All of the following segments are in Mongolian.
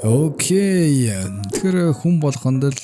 Окей. Тэгэхээр хүн болгонд л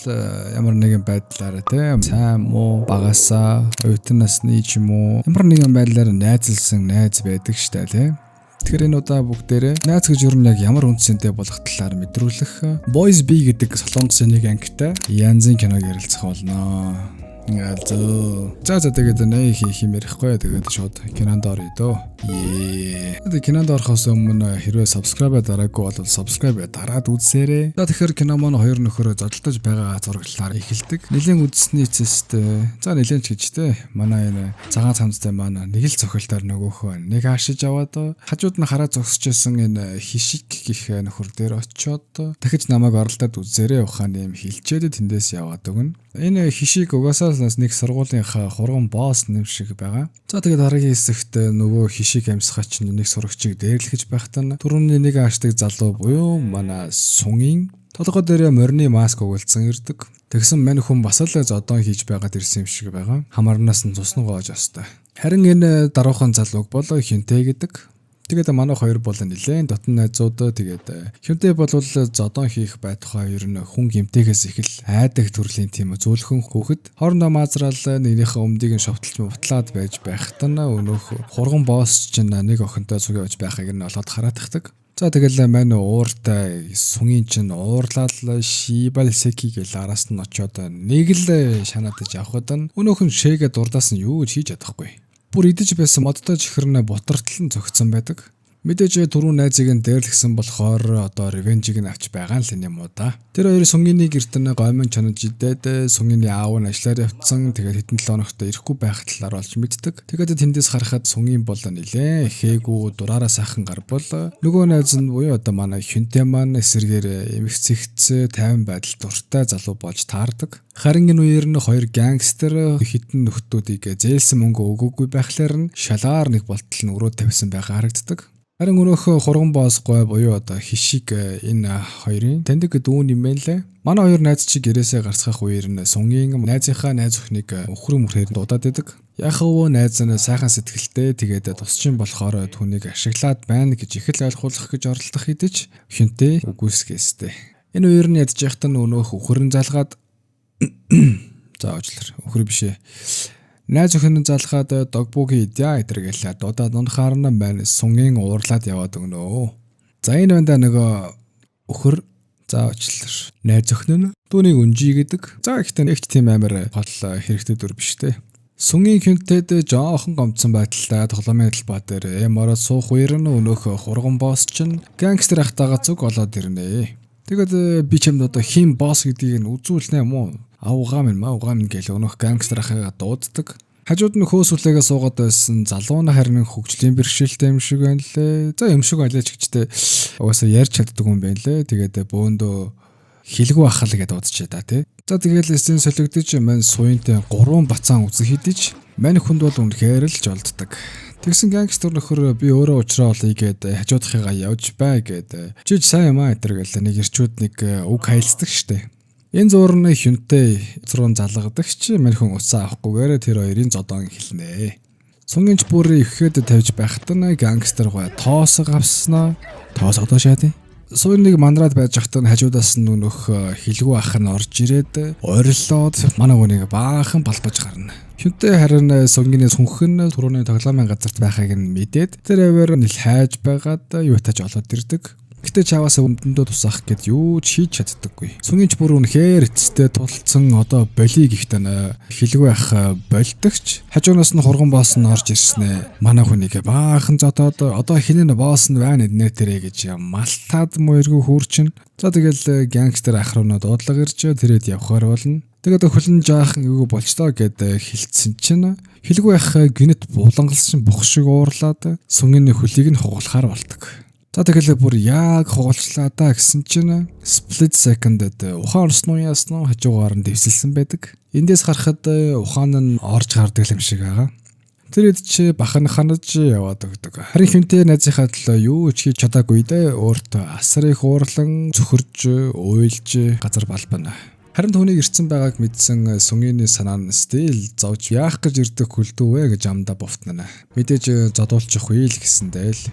ямар нэгэн байдлаар тийм сайн муу багасаа оюутан насны ч юм уу ямар нэгэн байдлаар найзалсан найз байдаг штэ тийм. Тэгэхээр энэ удаа бүгдээрээ найз гэж юу яг ямар үндсэнтэй болох талаар мэдрүүлэх Boys B гэдэг солонгосын нэг ангитай янзын киног ярилцах болно. За тэгээд нэ хийх юм ярихгүй тэгээд шууд кинонд орё дөө. Тэгээд кинонд орохоос өмнө хэрвээ subscribe дараагүй бол subscribe дараад үзээрэй. За тэгэхээр кино маань хоёр нөхөрөө зодтолтож байгаа зураглалаар эхэлдэг. Нилийн үзсний эцэст за нилийн ч гэжтэй. Манай энэ цагаан цамцтай маань нэг л цохилтоор нөгөөхөө нэг хашиж аваад хажууд нь хараа зогсчихсан энэ хишиг гих нөхөр дээр очиод дахиж намайг оролдоод үзээрэй ухааны юм хилчээд тэндээс яваад өгнө. Энэ хишиг угаасаа нэг сургуулийнхаа хурган босс нэм шиг байгаа. За тэгээд дараагийн хэсэгт нөгөө хишиг амьсгач нэг сурагчийг дээрлэхэж байхдаа түрүүний нэг аашдаг залуу буюу манай сунгийн толгой дээр морины маск өгүүлсэн ирдэг. Тэгсэн мань хүн бас л зодон хийж байгаад ирсэн юм шиг байгаа. Хамаарнаас нь цусны гоож остой. Харин энэ даруухан залууг бол хинтэй гэдэг. Тэгээд манайх хоёр бол нэлээд дотн найзууд тэгээд хинтэй бол зодон хийх байтугай ер нь хүн гимтээс их л айдаг төрлийн тийм зөөлхөн хүүхэд хоорондоо маазраал нэгнийхээ өмдийг нь шовтолж мөвтлаад байж байхад нь өнөөх хурган босс чинь нэг охинтой цуг явж байхыг нь олоод хараадахдаг. За тэгэл мань ууртай сүнгийн чинь уурлал шибал секи гэл араас нь очиод нэг л шанаадаж авахад нь өнөөх нь шээгээ дурдаас нь юу хийж чадахгүй. Бүр идэж байсан модтой чихэрнэ бутартал нь зөгцсөн байдаг. Мэдээж түрүү найзыг нь дээрлэгсэн болохоор одоо ревенжийг нь авч байгаа л юм уу да. Тэр хоёр сүнгиний гертэн гомын чанаж идээд сүнгиний аав нь ажиллаар явцсан. Тэгээд хэдэн 7 хоногт ирэхгүй байх талаар олж мэддэг. Тэгээд тэндээс харахад сүнгийн бол нилээ ихээгүй дураараа сайхан гар бол нөгөө найз нь буюу одоо манай хинтэй маань эсэргээр эмхцэгц тайван байдал дуртай залуу болж таардаг. Харин энэ үеэр нь хоёр гангстер хитэн нөхдүүдийг зээлсэн мөнгө өгөөгүй байхлаар нь шалаар нэг болтол нь өрөө тавьсан байгаа харагддаг. Харин өнөөх хурган босс гой буюу одоо хишиг энэ хоёрын таньдаг дүүн юм байна лээ. Манай хоёр найз чи гэрээсээ гарцгах үеэр нь сунгийн найзынхаа найз өхнийг өхрөө мөрхээр дуудаад байдаг. Яг өвөө найз нь сайхан сэтгэлтэй тэгээд тусчин болохоор түүнийг ашиглаад байна гэж их л ойлгуулах гэж оролдох хэдэж хинтээ үгүйсгээстэй. Энэ үеэр нь ядж яхад нь өнөөх өхрөн залгаад за уучлаар өхөр бишээ. Найз өхөн залгаад догбуугийн идя эдэргэлээ дуудаад унахаар нь байна сунгийн уурлаад яваад өгнөө. За энэ банда нөгөө өхөр за уучлаар найз өхөн нь түүнийг үнжий гэдэг. За ихтэй нэгч тийм амар гол хэрэгтэй дүр биш те. Сунгийн хинтэд жоохон гомцсон байдалтай тоглоомын талбай дээр мороо суух үеэр нь өнөөх хурган босс чинь гангстер ахтагаа зүг олоод ирнэ. Тэгээд би ч юм одоо хим босс гэдгийг нь үзүүлнэ юм уу? Авгаа минь гэл өнөх гангстер ахаа дууддаг. Хажууд нь хөөсүлээгээ суугаад байсан залуу нь харин хөгжлийн бэрхшээлтэй юм шиг байна лээ. За юм шиг байлаач гэжтэй угаасаа ярьж чаддаг юм байна лээ. Тэгээд бөөндөө хилгүй ахал гэдээ дуудчихэ та тий. За тэгээд эсийн солигдож мань суйнтай 3 бацаан үзэх хэдиж мань хүнд бол үнэхээр л жолддог. Тэгсэн гангстер нөхөр би өөрөө уучраа олъё гээд хажуудахыгаа явж бай гээд чиж сайн юм аа гэтэргээл нэг ирчүүд нэг үг хайлцдаг штэ. Энэ зурны хинтэй зурган залгадагч мань хүн уцаа авахгүйгээр тэр хоёрын зодон хэлнэ. Сунгинч бүрийн ихэхэд тавьж байхад нь гангстер гой тоос авснаа тоос одоо шаадیں۔ Суйныг мандраад байж хахад нь хажуудаас нь нөх хилгүй ах нь орж ирээд ойрлоод манай хүнийг баахан балбаж гарна. Хинтэй харин сунгины сүнхэн түрүүний тоглоомын газарт байхыг нь мэдээд тэр аваар нь хайж байгаад юу тааж олоод ирдэг. Гэтэ чаваас өмдөндөө тусах гэд юу ч хийж чаддаггүй. Сүнгинч бүр үнэхээр эцэстээ тулцсан одоо болиг ихтэй хилгүй ах болдогч. Хажуунаас нь хурган босс нь орж ирснэ. Манай хүнийг баахан зодоод одоо хинэн босс нь байна эднэ тэрэ гэж малтаад мөргөө хөрчин. За тэгэл гангстер ах руу дуудлага ирж тэрэд явхаар болно. Тэгээд хөлн жаахан эвгүй болчтоо гэд хилцсэн чинь хилгүй ах гинэт булангалсан бох шиг уурлаад сүнгиний хөлийг нь хугалахаар болдог. За тэгэл бүр яг хугалчлаа да гэсэн чинь split second-д ухаан орсноо ясноо хажуугаар нь дэвсэлсэн байдаг. Эндээс харахад ухаан нь орж гардаг юм шиг байгаа. Тэр хэд чи бахан ханаж яваад өгдөг. Харин хинтээ найзынхаа төлөө юу ч хийж чадаагүй дээ. Өөртөө асар их уурлан цөхөрж, уйлж газар балбана. Харин түүнийг ирцэн байгааг мэдсэн сүнгиний санаа нь стил зовж яах гэж ирдэг хүлдвэ гэж амдаа бовтнана. Мэдээж зодуулчих үе л гэсэндээ л.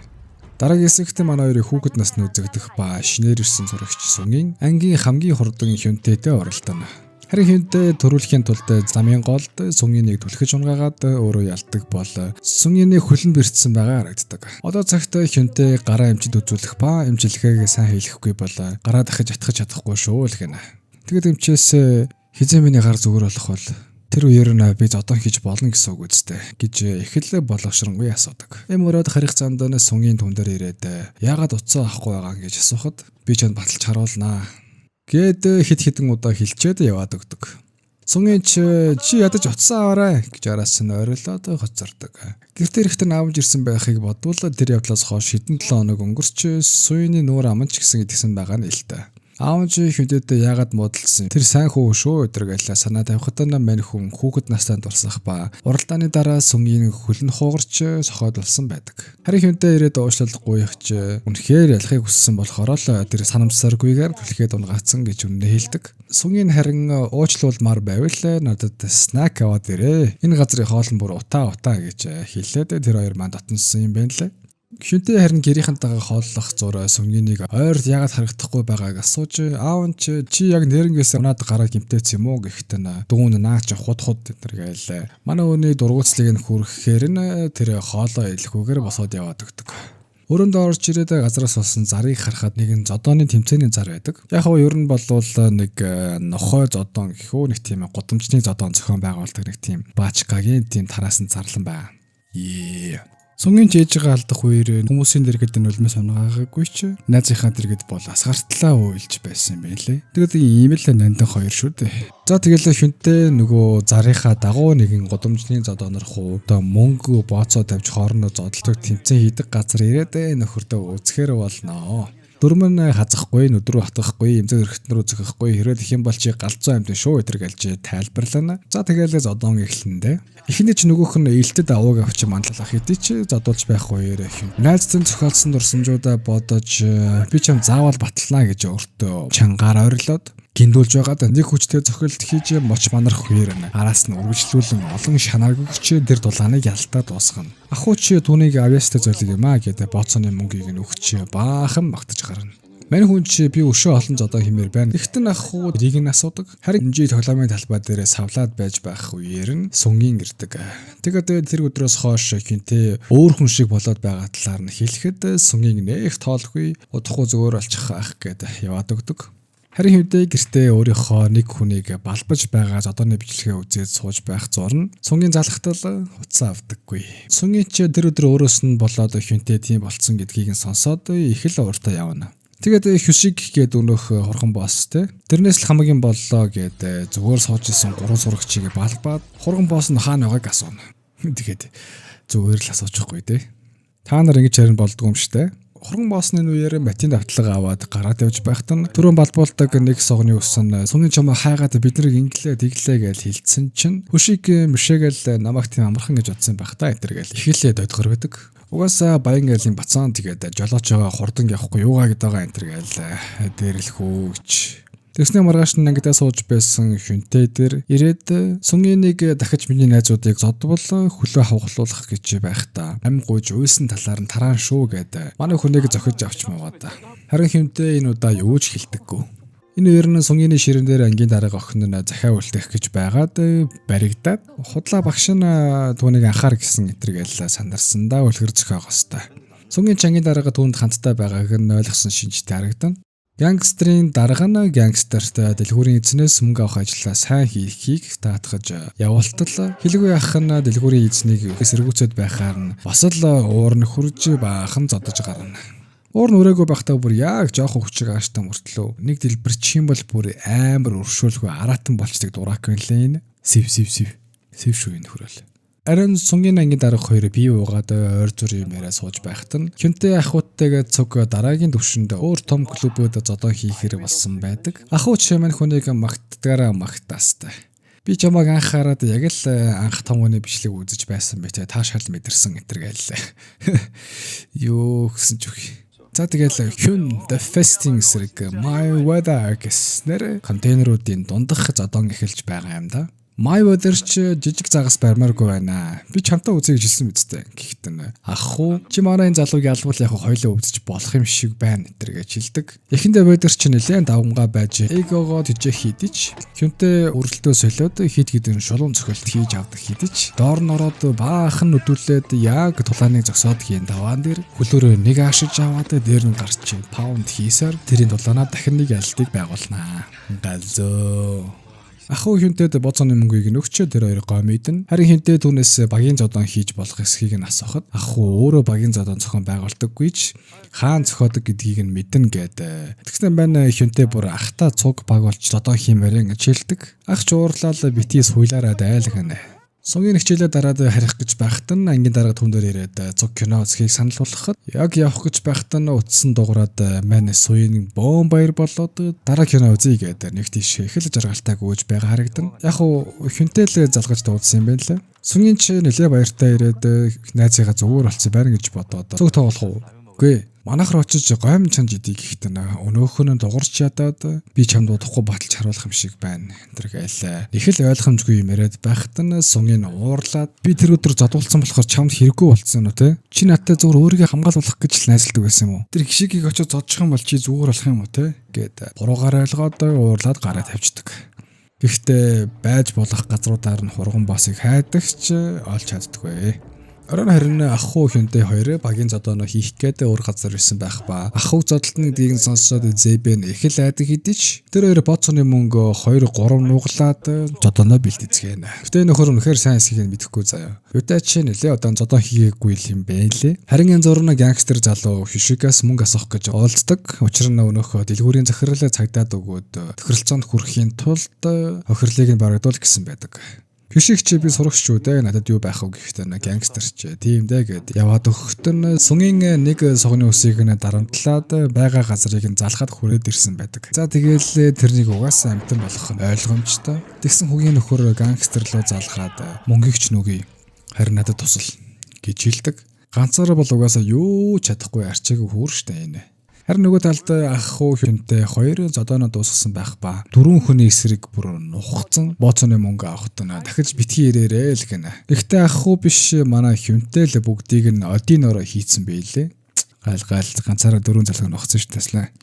Дараагийн хэсэгт манай хоёрын хүүхэд насны үзэгдэх ба шинээр ирсэн зурагч Сүнгийн ангийн хамгийн хурдан Хүнтэйтэй оролдоно. Харин Хүнтэй төрүүлэхийн тулд замын голд Сүнгийнийг түлхэж унгаагаад өөрөө ялдаг бол Сүнгийний хөлн бэртсэн байгаа харагддаг. Одоо цагт Хүнтэй гараа эмчид үзүүлэх ба эмчилгээгээ сайн хийлгэхгүй бол гараа дахиж атгах чадахгүй шүү л гэнэ. Тэгэд эмчээс хизээ миний гар зүгээр болох бол тэр үеэр нь би зодон хийж болно гэсэн үг үстэй гэж их л болгошронгүй асуудаг. Мөрөд харих замд Сүнгийн түн дээр ирээд яагаад уцаа авахгүй байгаа гэж асуухад би чанд баталж харуулнаа гэд хит хитэн удаа хилчээд яваад өгдөг. Сүнгийн чи ядаж уцаа аваарай гэж араас нь ойрлоод хоцордог. Гэртээ ирэхдээ аавж ирсэн байхыг бодвол тэр явдлаас хойш хэдэн 7 хоног өнгөрч Сүний нүүр аманч гэсэн байгаа нь л та. Аавч Хүнтэйтэй яагаад муудалсан тэр сайн хүү шүү өдргээл санаа тавихад мань хүн хүүхэд настай дурсах ба уралдааны дараа Сүнгийн хөлн хуугарч сохоод болсон байдаг. Харин Хүнтэй ирээд уушлалгүй ихч үнэхээр ялахыг хүссэн болохоор л тэр санамсаргүйгээр түлхээд унгаацсан гэж үнэ хэлдэг. Сүнгийн харин уучлуулмаар байвал надад снак аваад ирээ. Энэ газрын хоолн бүр утаа гэж хэлээд тэр хоёр маань дотноссон юм байна лээ. Хүнтэй харин гэрийнхэнтэйгээ хооллох зур Сүнгийнийг ойрд яагаад харагдахгүй байгааг асууж аав нь чи яг нэрнгээс унаад гараа гимтээц юм уу гэхэд дүүн наач худ гээл манай өөний дургуцлыг нь хүрхэхээр нь тэр хоолоо илгүүгээр босоод яваад өгдөг. Өрөөнд орж ирээд газраас болсон зарыг харахад нэг нь зодооны тэмцээний зар байдаг. Яг хөө ер нь болвол нэг нохой зодоон гэхүү нэг тийм гудамжны зодоон зохион байгуулдаг нэг тийм баачгагийн тийм тараасан зарлан байна. Сүнгийн жижиг алдах үеэр хүмүүсийн дэргэд нөлмөс унгаагаагүй ч найзынхаа дэргэд бол асгартлаа уйлж байсан юм байлээ. Тэгээд ийм л нандин хоёр шүү дээ. За тэгэл Хүнтэй нөгөө зарынхаа дагуу нэгэн гудамжны зодоонор хуу одоо мөнгө бооцоо тавьж хоорондоо зодтолдог тэмцээн хийдэг газар ирээд нөхөртөө үзэхэр болноо. Дөрмөн хазахгүй, нүдрүү хатгахгүй, эмзэг өрхтнөр үзэхгүй хэрэг их юм бол чи галзуу амьд шүү өдөргэлж тайлбарлана. За тэгээл зодоон эхлэндэ. Эхний ч нөгөөх нь ээлтэд авууг авч манлах хэдий ч зодуулж байх үеэр их юм. Найзтан зохиолсон дурсамжуудаа бодож би ч юм заавал батлана гэж өөртөө чангаар ойрлоод гиндүүлж байгаад нэг хүчтэй зохиолт хийж моч манарх үеэр араас нь үргэлжлүүлэн олон шанааргүйч тэр дулааныг ялтаа дуусгана. Ахуу чи түүнийг авьяастай золиг юм аа гэдэг бооцооны мөнгийг нь өгч баахан магтаж гарна. Мань хүн чи би өшөө олон зодоо хэмээр байна. Ихтэн ахуу рийг нь асуудаг. Харин хэмжээ тоглоомын талбай дээр савлаад байж байх үеэр нь Сүнгийн ирдэг. Тэгээд тэр өдрөөс хойш Хүнтэй өөр хүн шиг болоод байгаа талаар нь хэлэхэд Сүнгийн нэх тоолгүй удахгүй зүгээр болчих ах гэд яваад өгдөг. Харин Хүнтэй гэртээ өөрийнхөө нэг хүнийг балбаж байгаа зодооны бичлэгээ үзээд сууж байх зорн Сүнгийн залхтал уцаа авдаггүй. Сүнгийн ч тэр өдөр өөрөөс нь болоод Хүнтэй тийм болцсон гэдгийг нь сонсоод их л ууртаа явна. Тэгээд Хүшиг гээд өнөөх хурган босс те. Тэрнээс л хамгийн боллоо гээд зүгээр сууж исэн гурван сурагчийг балбаад хурган босс нь хаана байгааг асууна. Тэгээд зүгээр л асуучихгүй те. Та нар ингэж харин болдгоо юм штэ. Хурган боосны үеэр матин давтлага аваад гараад явж байхад нь түрүүн балбуулдаг нэг согны өсөн Сүнгийн чамаа хайгаад бид нарыг инглээ тэглээ гэж хэлсэн чинь Хүшиг мишээгэл намайг тийм амархан гэж бодсон байх та энэ гэл ихэлээ дойдгор байдаг. Угаасаа баян гээлийн бацаан тэгээд жолооч байгаа хурдан явахгүй юугаа гэдэг байгаа энэ гээл дээрлэхүүч. Тэгснэ маргааш нь ангидаа сууж байсан Хүнтэй дээр ирээд Сүнгийнийг дахиж миний найзуудыг зодвол хөлөө хавгалуулах гэж байхдаа ам гуйж уйсан талаар нь тараан шүү гэдэг манай хүнийг зохиж авч маваад. Харин Хүнтэй энэ удаа юу ч хэлдэггүй. Энэ үеэр нь Сүнгийний ширэн дээр ангийн дарга охин нь захиа үлдэх гэж байгаад баригдаад худлаа багш нь түүнийг анхаар гэсэн этэргээл сандарсандаа үлгэр зохиог хостой. Сүнгийн ангийн дарга түүнд хандтай байгааг нь ойлгосон шинжтэй харагдана. Гангстерийн дарга нь гангстертай дэлгүүрийн эзнээс мөнгө авах ажлаа сайн хийхийг таатгаж явуултал хэлгүй ах нь дэлгүүрийн эзнийг эсэргүүцэд байхаар нь бас л уур нь хурж баахан зодож гарна. Уур нь өрөөгөө байхдаа бүр яг жоохон хүчиг ааштай мөртлөө нэг дэлбэр чин бол бүр амар өршөөлгүй аратан болчдаг дурак юм лээ. Сив шүү энэ хөрөөл. Арин Сүнгийн ангийн дарга хоёр бие уугаад ойр зүр юмараа сууж байхад нь Хүнтэй ахуйттайгаа цуг дараагийн төвшөнд өөр том клубүүд зодоо хийхээр болсон байдаг. Ахуйч маань хүнийг магтдагаараа магтаастай. Би чамайг анхаарад яг л анх том хүний бичлэг үзэж байсан байтэ таашаал мэдэрсэн гэтэргээл. Юу гэсэн ч үгүй. За тэгэл Хүн the Festing эсрэг My Weather гэснээр контейнеруудын дундах зодон эхэлж байгаа юм да. My weather-ч жижиг загас барьмааргүй байна. Би чамтай үзье гэж хэлсэн мэт. Гэхдээ ах уу чи манай энэ залууг ялбал яг хоёлоо үзэж болох юм шиг байна гэтэр гэж хэлдэг. Эхэндээ weather-ч нэлээд давмгаа байж эгоогоо тижээ хийдэж хүнтэй өрөлтөө солиод хит хитэн шулуун цохилт хийж авдаг хийдэж доор нь ороод баахан нүдүүлээд яг тулааныг зогсоод хийн даваан дээр хөлөөрөө нэг аашиж аваад дээр нь гарч паунд хийсээр тэрийн тулаанаа дахин нэг альтыг байгуулнаа. Галзөө ах уу хүнтэд боцооны мөнгийг нөгчөө тэр хоёр гоо мэднэ. Харин хинтээ түүнээс багийн зодон хийж болох эсхийг нь асуухад ах уу өөрөө багийн зодон зохион байгуулдаггүй ч хаан зохиодог гэдгийг нь мэднэ гэдэг. Тэгсэн байна хинтээ бүр ахта цуг баг болж зодон хиймээрэн гэж хэлдэг. Ах ч уурлал битгий суйлаараа дайлагна. Сунгийн хичээлээ дараад харих гэж байхад нь ангийн дараа түн дээр ирээд цуг кино үзхийг санал болгоход яг явах гэж байхад нь утсан дуурайд мань суйн бөөн баяр болоод дараа кино үзье гэдэг нэг тийш их л жаргалтай гүйж байгаа харагдан. Яг уу хинтэл залгаж дуудсан юм байна лээ. Сунгийн ч нэлээ баяртай ирээд найзыгаа зүгээр болцсон байна гэж бодоод цуг тоглох уу? Үгүй манайх руу очиж гойм чанж идийг гэхтэн өнөөх нь дуурч ядаад би чамд удахгүй баталж харуулах юм шиг байна. Тэр гэлээ. Их л ойлгомжгүй юм яриад байхад нь сунгийн уурлаад би тэр өдөр задуулсан болохоор чамд хэрэггүй болцсон уу те? Чи надтай зүгээр өөрийгөө хамгаалуулах гэж л найзалдаг байсан юм уу? Тэр гişигийг очиж зодчих юм бол чи зүгээр болох юм уу те? Гэд буруугаар ойлгоод уурлаад гараа тавьчихдаг. Гэхдээ байж болох газруудаар нь хурган басыг хайдагч олж чаддаггүй. Орон харин ах уу хинтэй хоёр багийн зодооно хийх гээд өөр газар ирсэн байх ба ах уу зодолтны дийг сонсоод зэбэн их л айдаг хэдиж тэр хоёр боцооны мөнгө 2-3 нуглаад зодооно бэлтгэцгэнэ. Гэтэ нөхөр үнэхээр сайн эсхийг нь мэдэхгүй заяа. Юутай чи нэлээ одоо зодоо хийгээгүй юм бэ лээ. Харин энэ зурна гангстер залуу хишигээс мөнгө асах гэж олддог. Учир нь өнөөхөө дэлгүүрийн захирлаа цагдаад өгөөд тохиролцоонд хүрэхийн тулд охирлыг нь барагдуул гэсэн байдаг. Хишигч би сурагч шүү дээ. Надад юу байх вэ гэхдээ гангстерч тийм дээ гэд яваад өгөхт нь сунгийн нэг согны усыг нь дарамтлаад байгаа газрыг нь залхаад хүрээд ирсэн байдаг. За тэгээл тэрнийг угаасаа амтан болох нь ойлгомжтой. Тэгсэн хүүгийн нөхөр гангстер руу залхаад мөнгөийг ч нүгий. Харин надад тусал гэж хэлдэг. Ганцаараа бол угаасаа юу чадахгүй арчиг хөөрштэй энэ. Харин нөгөө талд ах уу хинтэй хоёр зодооно дуусгасан байх ба дөрвөн хүний эсрэг бүр нухацсан боцооны мөнгө авахт нь дахиж битгий ирээрээ л гэнэ. Гэхдээ ах уу биш манай хинтэй л бүгдийг нь одинороо хийцэн байлээ. Гайл ганцаараа дөрвөн залхаг нухацсан шүү дээ.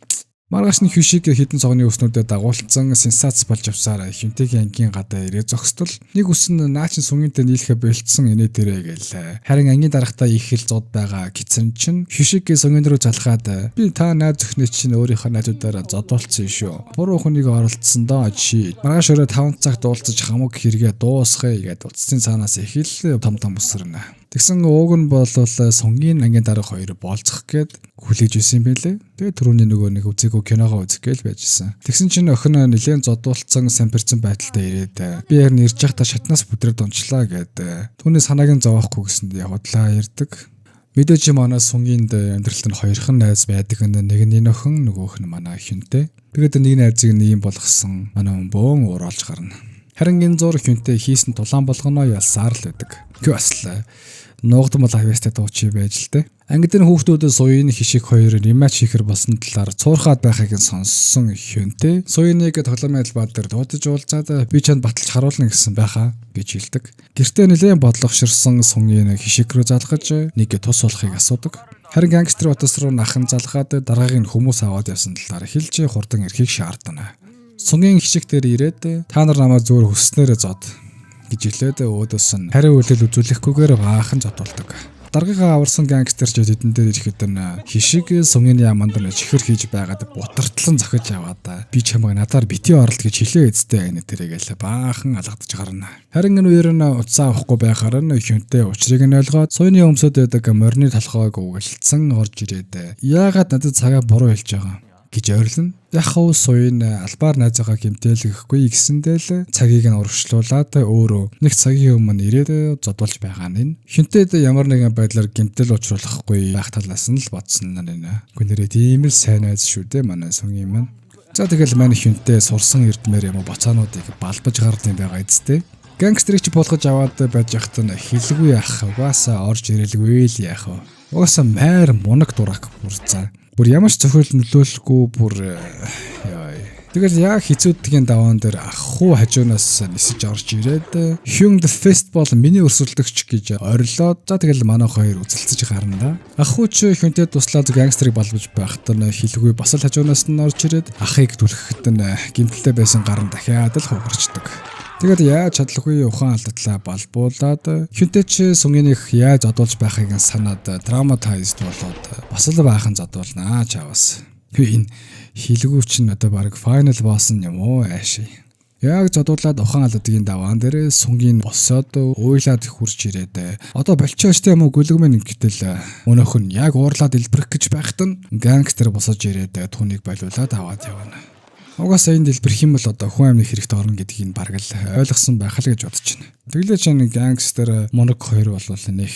Маргааш нь хишиг хідэн цогны өснүүдэд дагуулсан сенсац болж авсаар хинтэйгийн ангийн гадаа ирээ зогсдол нэг үс нь наачин сүнгэнтэй нийлэхэ болцсон инээ дээрээ гээл. Харин ангийн дарахтаа их хэл зод байгаа гисэн чинь хишиг сүнгэн рүү залхаад би та найз өхнөө чинь өөрийнхөө найзуудаараа зодуулсан шүү. Буруу хүнийг оролцсон доо чи. Маргааш өрөө 5 цагт уулзаж хамаг хэрэгээ дуусгая гэд утасны цаанаас их л том өсөрнө. Тэгсэн ууг нь бол сунгийн ангийн дарах хоёр болцох гээд хүлээж исэн юм байлээ. Тэгээ түрүүний нөгөө нэг үзээгүй киногоо үзэх гээл байжсэн. Тэгсэн чинь охин нэлээд зодуулсан самперцэн байдалтай ирээд би яг нэрж явахдаа шатнаас бүдрээд унчлаа гээд түүний санааг нь зовоохгүй гэсэнд явдлаа ярддаг. Мэдээж манай сунгийн амьдралд нь хоёрхан найз байдаг. Нэг нь энэ охин нөгөөх нь манай хинтэй. Тэгээд нэг найзыг нь ийм болгосон манай бөөн ууралж гарна. Харин энэ зур хинтэй хийсэн тулаан болгоно ялсаар л байдаг. Гэхдээ бас л нуугдмал авьяастай дуучи байж л дээ. Ангид нь хүүхдүүд суйн хишиг хоёр римач хийхэр болсон талаар цуурхаад байхыг нь сонссон хинтэй. Суйныг тоглоомын албаар дээр дуудаж уулзаад би чанд баталж харуулна гэсэн байхаа гэж хэлдэг. Гэртээ нэлээд бодлогоширсан сунгийн хишиг рүү залгаж нэг тус болохыг асуудаг. Харин гангстер утас руу нахан залгаад дараагийн хүмүүс аваад явсан талаар хэлж хурдан эрхийг шаардана. Сунгийн хишиг дээр ирээд та нар намайг зүгээр хүснээрээ зод гэж хэлээд өөдөөс нь хариу үйлдэл үзүүлэхгүйгээр баахан зодуулдаг. Даргыгаа аварсан гангстерч тэдэн дээр ирэхэд нь хишиг сумгийн яаманд нь чихэр хийж байгаад бутартлан зохиж аваад би чамайг надаар битгий оролт гэж хэлээ эцтэй энэ тэрэгэл баахан алгадж гарна. Харин энэ үеэр нь уцаа авахгүй байхаар нь хөнтэй учрыг нь ойлгоод суйны өмсөд байдаг морины толгойг угалцсан орж ирээд яагаад надад цагаа буруу хэлж байгаа гэж ойрлно. Яхав суйн албаар найзаагаа гэмтэлгэхгүй гэсэндээ л цагийг нь урагшлуулад өөрөө нэг цагийн өмнө ирээд зодуулж байгаа нь хинтэд ямар нэгэн байдлаар гэмтэл учруулахгүй байх талаас нь л бодсон нэ. Гүнэрээ тийм л сайн найз шүү дээ манай сунгийн маань. За тэгэл манай хинтээ сурсан эрдмээр юм боцоонуудыг балбаж гардыг байгаа эцтэй. Гангстерч болгож аваад байж захт нь хилгүй ах угаасаа орж ирэлгүй л яах вэ? Угаасаа майр мунаг дурак бүрцаа. Бүр ямар ч зөвхөл нөлөөлөхгүй бүр Тэгэл яг хизүүдгийн даваан дээр ах уу хажуунаас нисэж орж ирээд Hyung the Festival миний өрсөлдөгч гэж орилоод за тэгэл манай хоёр үзэлцэж гарна да. Ах уу ч Hyunтэй туслаад гангстерыг балбаж байхад нь хэлгүй бас л хажуунаас нь орж ирээд ахыг түлхэхэд нь гимтэлтэй байсан гар нь дахиад л хугарчдаг. Тэгээд яаж чадлагүй ухаан алдатлаа балбуулаад Hyunтэй ч сүнгийнх яаж одуулж байхыг санаад traumatized болоод бас л баахан задуулнаа чаваас. Энэ хилгүү чинь одоо баг final boss юм уу ааши. Яг задуулаад ухаан алдгийн даваан дээр сүнгийн босоод уйлаад хурж ирээд одоо болчихооч тийм үү гүлгмэн гэтэл өнөөх нь яг уурлаад илбэрх гэж байхад нь гангстер босож ирээд түүнийг болиулаад аваад явна. Угаасаа энэ дэлбэрх юм бол одоо хүн амны хэрэгт орно гэдгийг баг л ойлгосон байх л гэж бодож байна. Тэглээ ч энэ гангстер моног хоёр бол нэх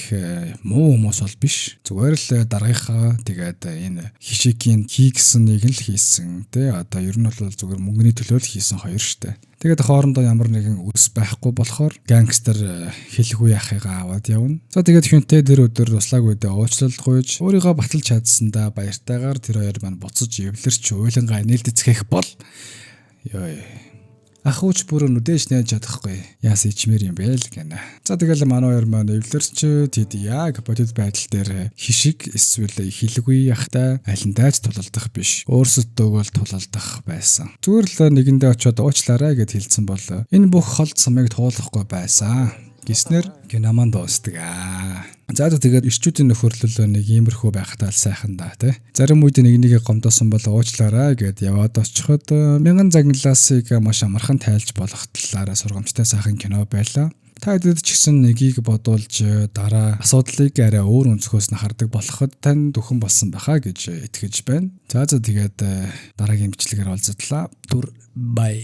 муу хүмүүс бол биш. Зүгээр л дараагийнхаа тэгээд энэ хишикийн хийгсэн нэг л хийсэн. Тэ одоо ер нь бол зүгээр мөнгөний төлөө л хийсэн хоёр штэ. Тэгээд хоорондоо ямар нэгэн үс байхгүй болохоор гангстер хэлэхгүй яхахыгаа аваад явна. За тэгээд Hyunтэй тэр өдөр туслаг үедээ уучлалт гуйж өөрийгөө баталж чадсандаа баяртайгаар тэр хоёр маань буцаж эвлэрч уйлангаа нээлтцэхэх бол ёо ахууч бүр нүдэж нээж чадахгүй яас ичмэр юм бэ л гэнэ. За тэгэл манай хоёр маань эвлэрч тэд яг бодит байдал дээр хишиг эсвэл хилгүй яхтай алинтайч тулалдах биш. Өөрсөдөө л тулалдах байсан. Зүгээр л нэгэндээ очиод уучлаарай гэд хэлсэн бол энэ бүх холд самыг туулахгүй байсан. Гиснэр гинаман дуустдаг. За тэгээд ирчүүдийн нөхөрлөл нэг иймэрхүү байхтаа сайхан да тий. Зарим үед нэг гомдоосон бол уучлаарай гэд яваад очиход мянган загналаасыг маш амархан тайлж болох талаараа сургамжтай сайхан кино байлаа. Та хэд ч гэсэн нэгийг бодуулж дараа асуудлыг арай өөр өнцгөөс нь хардаг болоход тань дөхөн болсон байхаа гэж итгэж байна. За тэгээд дараагийн бичлэгээр уулзтлаа. Түр бай.